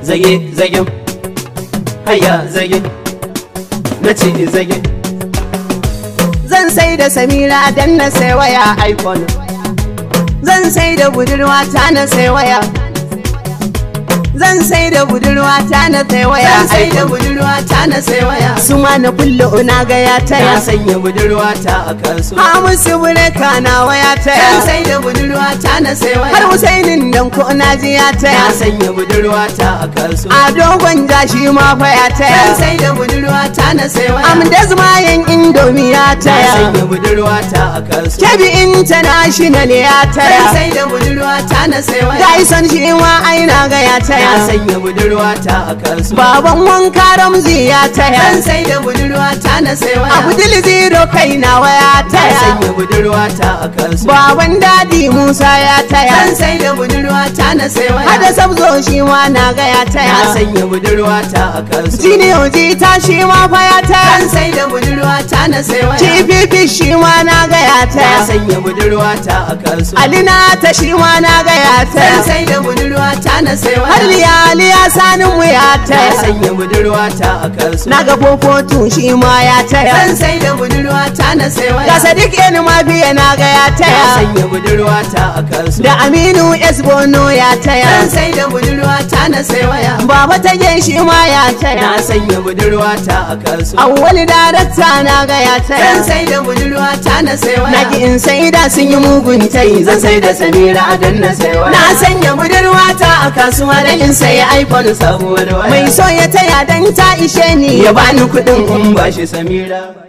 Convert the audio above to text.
zage zage haya zage nace zage. Zan sai da Samira dan na sai waya iPhone, zan sai da budurwa ta na sai waya, zan sai da budurwa ta na sai waya, zan sai da budurwa ta na sai waya. Su ma na kullu na ga ya taya, na sanya budurwa ta a kasuwa. ha musu bureka na waya taya, zan sai da budurwa ta na sai waya. Har Husainin dan ko na ji ya taya, na sanya budurwa ta a kasuwa. a dogon jashi ma fa ya taya, zan sai da budurwa ta na sai waya. Amdas mayan Indomie ya na taya, sanya budurwa ta a kasuwa. Kebi International ya taya, zan sai da budurwa ta na sai waya. Dyson shi ma ai na ga ya taya, na sanya budurwa ta a kasuwa. baban wanka Ramzi ya taya, zan sai da budurwa ta na sai waya. Abdul Zero kai na waya na taya, sanya budurwa ta a kasuwa. baban Dadi Musa ya taya, zan sai da budurwa ta na sai waya. Hada Sabzo shi ma na ga ya na taya, sanya budurwa ta a kasuwa. Jiniyo Jita shi ma fa ya taya, zan sai da budurwa ta na sai waya. Cififi shi ma na ga ya na taya, sanya budurwa ta a kasuwa. Alina ta shi ma na ga ya zan taya, sai da budurwa ta na sai waya. Aliya sanin mu ya na taya, sanya budurwa ta a kasuwa. na ga Fofotu shi ma ya taya, zan sai da budurwa ta na sai waya. ga Sadiq Eni ma biya na ga ya na taya, sanya budurwa ta a kasuwa. da Aminu S Bono ya zan taya, sai da budurwa ta na sai waya. Baba ta shi ma ya na taya, sanya budurwa ta a kasuwa. Awwali darakta na ga ya zan taya, sai da budurwa ta na sai waya. na ki in sai da sun yi mugun tayi, zan sai da Samira a dan na sai waya. na sanya budurwa ta a kasuwa da in sai iPhone sabuwar waya. mai so ya taya dan ta ishe ni, ya bani kuɗin in bashi Samira.